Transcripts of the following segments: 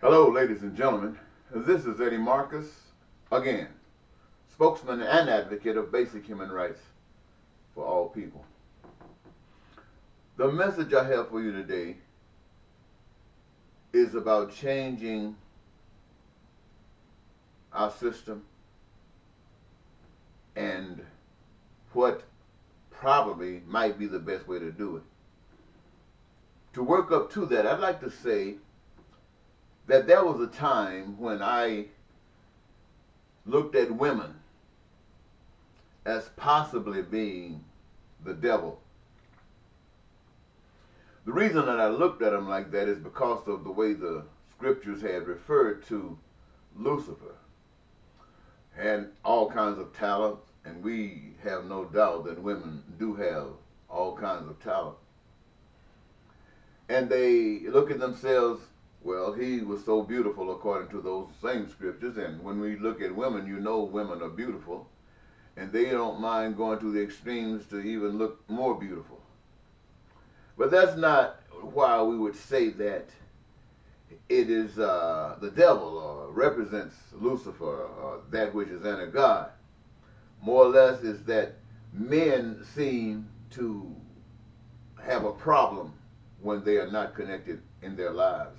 Hello, ladies and gentlemen. This is Eddie Marcus, again, spokesman and advocate of basic human rights for all people. The message I have for you today is about changing our system and what probably might be the best way to do it. To work up to that, I'd like to say that there was a time when I looked at women as possibly being the devil. The reason that I looked at them like that is because of the way the scriptures had referred to Lucifer. Had all kinds of talents, and we have no doubt that women do have all kinds of talent. And they look at themselves, well, he was so beautiful according to those same scriptures, and when we look at women, you know women are beautiful, and they don't mind going to the extremes to even look more beautiful. But that's not why we would say that it is the devil or represents Lucifer or that which is in a God. More or less is that men seem to have a problem when they are not connected in their lives.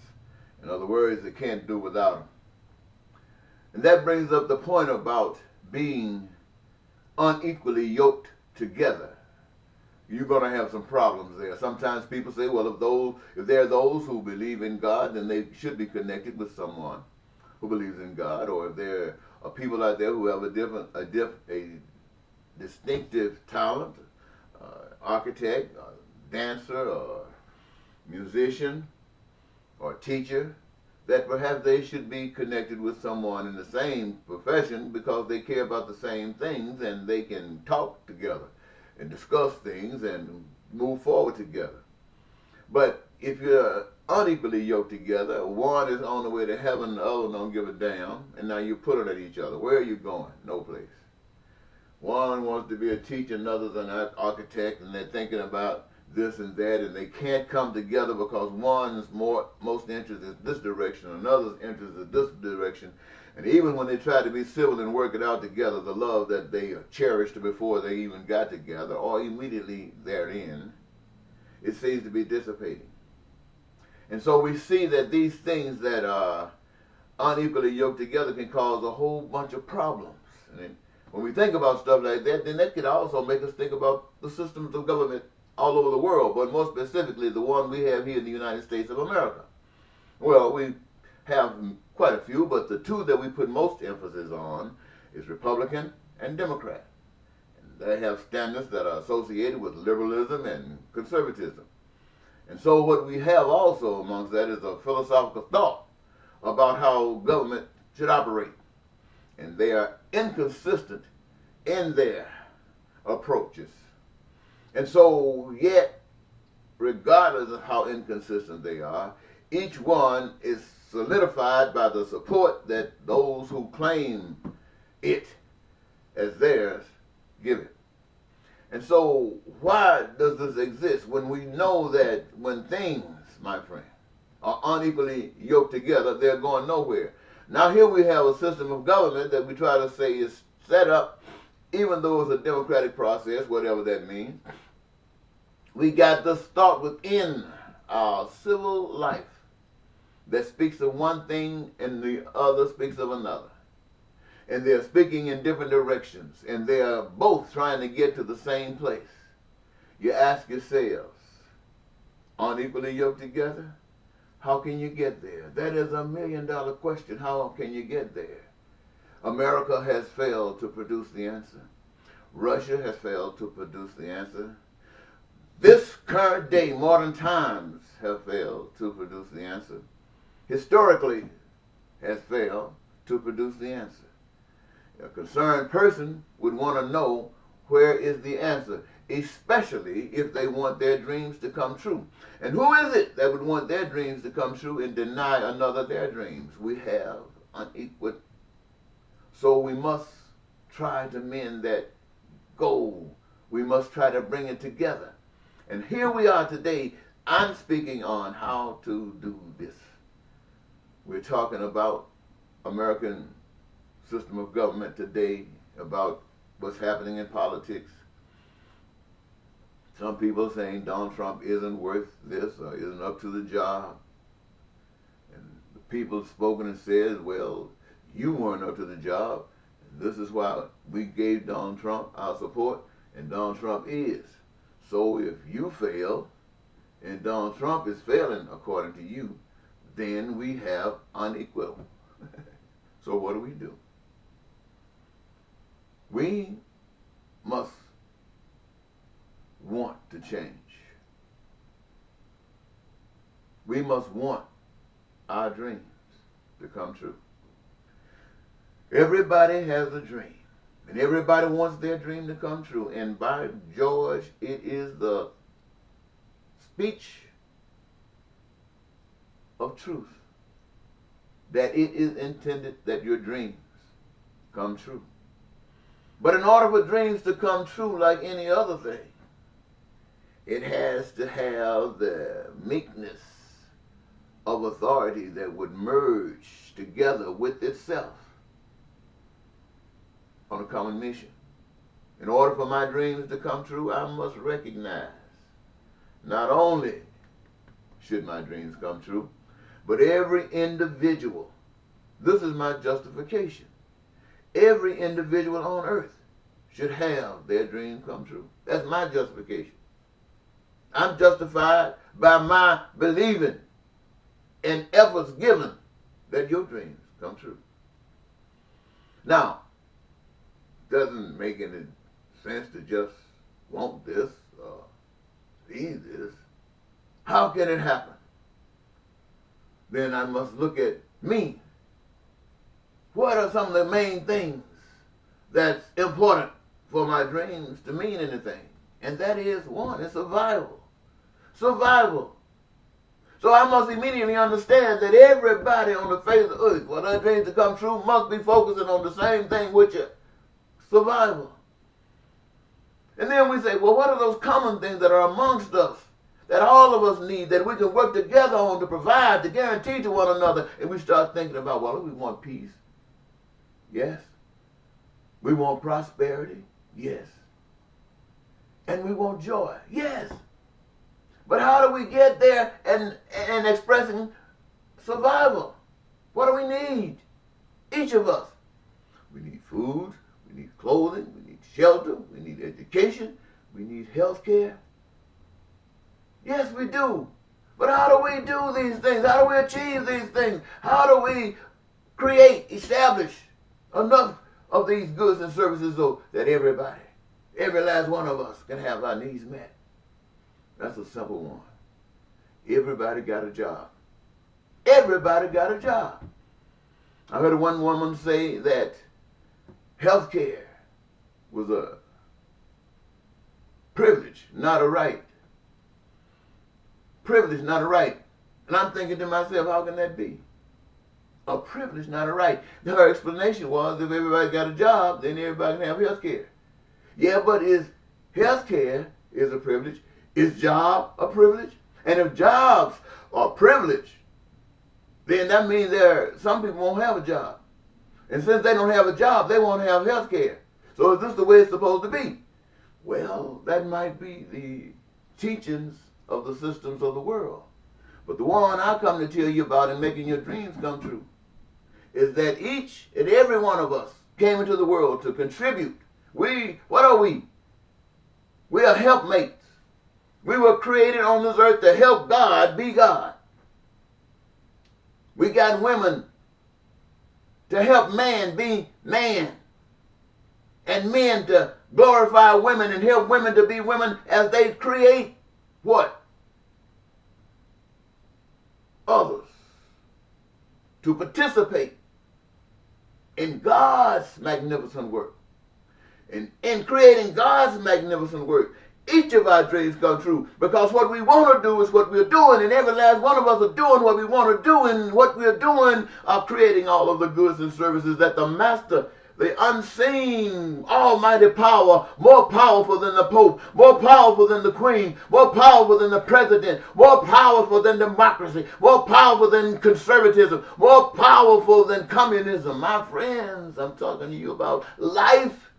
In other words, they can't do without them. And that brings up the point about being unequally yoked together. You're going to have some problems there. Sometimes people say, well, if there are those who believe in God, then they should be connected with someone who believes in God. Or if there are people out there who have a distinctive talent, architect, dancer, or musician, or teacher, that perhaps they should be connected with someone in the same profession because they care about the same things and they can talk together and discuss things and move forward together. But if you're unequally yoked together, one is on the way to heaven, the other don't give a damn, and now you're pulling at each other. Where are you going? No place. One wants to be a teacher, another's an architect, and they're thinking about this and that, and they can't come together because one's most interest is this direction, another's interest is this direction. And even when they try to be civil and work it out together, the love that they cherished before they even got together, or immediately therein, it seems to be dissipating. And so we see that these things that are unequally yoked together can cause a whole bunch of problems. And when we think about stuff like that, then that could also make us think about the systems of government all over the world, but more specifically the one we have here in the United States of America. Well, we have quite a few, but the two that we put most emphasis on is Republican and Democrat. And they have standards that are associated with liberalism and conservatism. And so what we have also amongst that is a philosophical thought about how government should operate. And they are inconsistent in their approaches. And so, yet, regardless of how inconsistent they are, each one is solidified by the support that those who claim it as theirs give it. And so, why does this exist when we know that when things, my friend, are unequally yoked together, they're going nowhere? Now, here we have a system of government that we try to say is set up, even though it's a democratic process, whatever that means. We got this thought within our civil life that speaks of one thing and the other speaks of another. And they're speaking in different directions, and they are both trying to get to the same place. You ask yourselves, unequally yoked together? How can you get there? That is $1 million question. How can you get there? America has failed to produce the answer. Russia has failed to produce the answer. This current day, modern times have failed to produce the answer. Historically has failed to produce the answer. A concerned person would want to know where is the answer, especially if they want their dreams to come true. And who is it that would want their dreams to come true and deny another their dreams? We have unequal. So we must try to mend that goal. We must try to bring it together. And here we are today. I'm speaking on how to do this. We're talking about American system of government today, about what's happening in politics. Some people are saying Donald Trump isn't worth this or isn't up to the job. And the people spoken and said, well, you weren't up to the job. And this is why we gave Donald Trump our support, and Donald Trump is. So if you fail, and Donald Trump is failing according to you, then we have unequal. So what do? We must want to change. We must want our dreams to come true. Everybody has a dream, and everybody wants their dream to come true. And by George, it is the speech of truth that it is intended that your dreams come true. But in order for dreams to come true, like any other thing, it has to have the meekness of authority that would merge together with itself on a common mission. In order for my dreams to come true, I must recognize not only should my dreams come true, but every individual, this is my justification, every individual on earth should have their dreams come true. That's my justification. I'm justified by my believing and efforts given that your dreams come true. Now, it doesn't make any sense to just want this or need this. How can it happen? Then I must look at me. What are some of the main things that's important for my dreams to mean anything? And that is, one, is survival. Survival. So I must immediately understand that everybody on the face of the earth, for their dreams to come true, must be focusing on the same thing, which is survival. And then we say, well, what are those common things that are amongst us, that all of us need, that we can work together on to provide, to guarantee to one another? And we start thinking about, well, we want peace. Yes. We want prosperity. Yes. And we want joy. Yes. But how do we get there and expressing survival? What do we need? Each of us. We need food. We need clothing. We need shelter. We need education. We need health care. Yes, we do. But how do we do these things? How do we achieve these things? How do we create, establish enough of these goods and services so that everybody, every last one of us can have our needs met? That's a simple one. Everybody got a job. Everybody got a job. I heard one woman say that health care was a privilege, not a right. Privilege, not a right. And I'm thinking to myself, how can that be? A privilege, not a right. Her explanation was, if everybody got a job, then everybody can have health care. Yeah, but is health care is a privilege? Is job a privilege? And if jobs are privilege, then that means some people won't have a job. And since they don't have a job, they won't have health care. So is this the way it's supposed to be? Well, that might be the teachings of the systems of the world. But the one I come to tell you about in making your dreams come true is that each and every one of us came into the world to contribute. What are we? We are helpmates. We were created on this earth to help God be God. We got women to help man be man. And men to glorify women and help women to be women as they create what? Others. To participate in God's magnificent work. And in creating God's magnificent work, each of our dreams come true, because what we want to do is what we're doing, and every last one of us are doing what we want to do, and what we're doing are creating all of the goods and services that the master, the unseen almighty power, more powerful than the Pope, more powerful than the Queen, more powerful than the President, more powerful than democracy, more powerful than conservatism, more powerful than communism. My friends, I'm talking to you about life,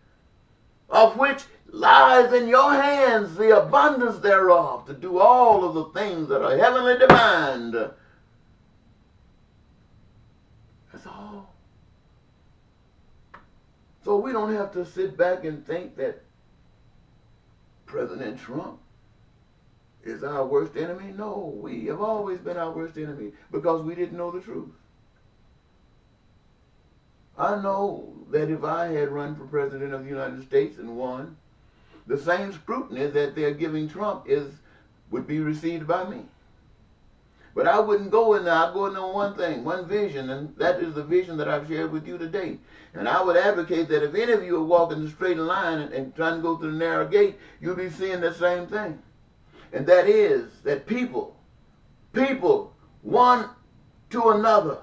of which lies in your hands the abundance thereof, to do all of the things that are heavenly designed. That's all. So we don't have to sit back and think that President Trump is our worst enemy. No, we have always been our worst enemy because we didn't know the truth. I know that if I had run for President of the United States and won, the same scrutiny that they're giving Trump would be received by me. But I wouldn't go in there. I'd go in there on one thing, one vision, and that is the vision that I've shared with you today. And I would advocate that if any of you are walking the straight line and trying to go through the narrow gate, you'll be seeing the same thing. And that is that people, one to another,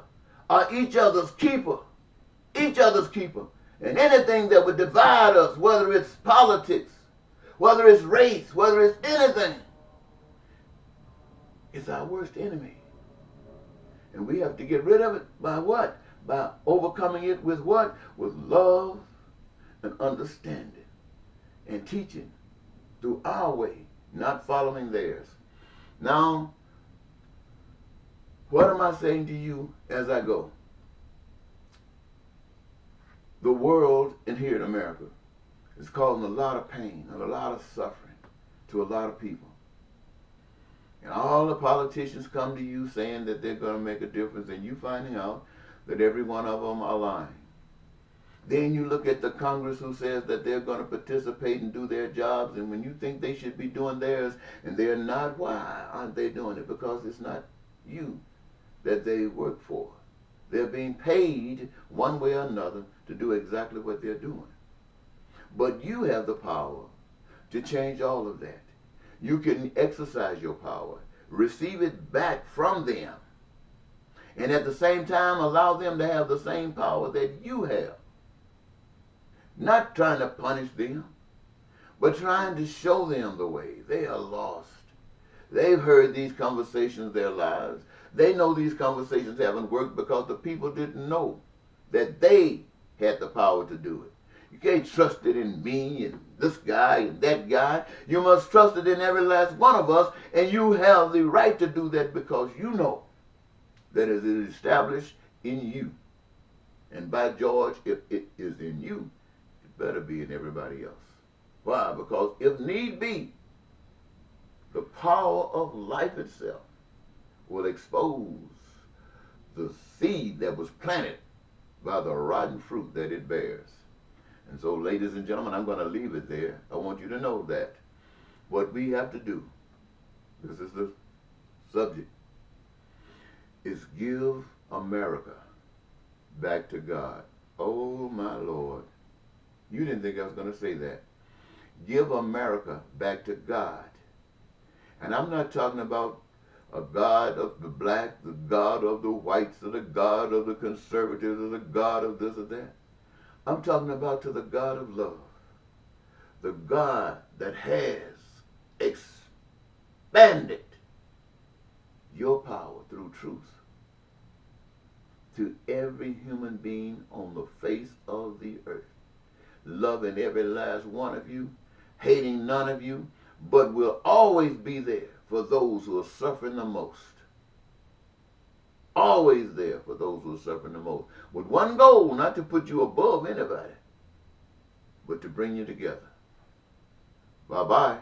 are each other's keeper. Each other's keeper. And anything that would divide us, whether it's politics, whether it's race, whether it's anything, it's our worst enemy. And we have to get rid of it by what? By overcoming it with what? With love and understanding and teaching through our way, not following theirs. Now, what am I saying to you as I go? The world, and here in America, is causing a lot of pain and a lot of suffering to a lot of people. And all the politicians come to you saying that they're going to make a difference, and you finding out that every one of them are lying. Then you look at the Congress who says that they're going to participate and do their jobs, and when you think they should be doing theirs and they're not, why aren't they doing it? Because it's not you that they work for. They're being paid one way or another to do exactly what they're doing. But you have the power to change all of that. You can exercise your power, receive it back from them, and at the same time allow them to have the same power that you have. Not trying to punish them, but trying to show them the way. They are lost. They've heard these conversations their lives. They know these conversations haven't worked because the people didn't know that they had the power to do it. You can't trust it in me and this guy and that guy. You must trust it in every last one of us, and you have the right to do that because you know that it is established in you. And by George, if it is in you, it better be in everybody else. Why? Because if need be, the power of life itself will expose the seed that was planted by the rotten fruit that it bears. And so, ladies and gentlemen, I'm going to leave it there. I want you to know that what we have to do, this is the subject, is give America back to God. Oh, my Lord. You didn't think I was going to say that. Give America back to God. And I'm not talking about a God of the black, the God of the whites, or the God of the conservatives, or the God of this or that. I'm talking about to the God of love. The God that has expanded your power through truth to every human being on the face of the earth. Loving every last one of you, hating none of you, but will always be there for those who are suffering the most. Always there for those who are suffering the most. With one goal, not to put you above anybody, but to bring you together. Bye-bye.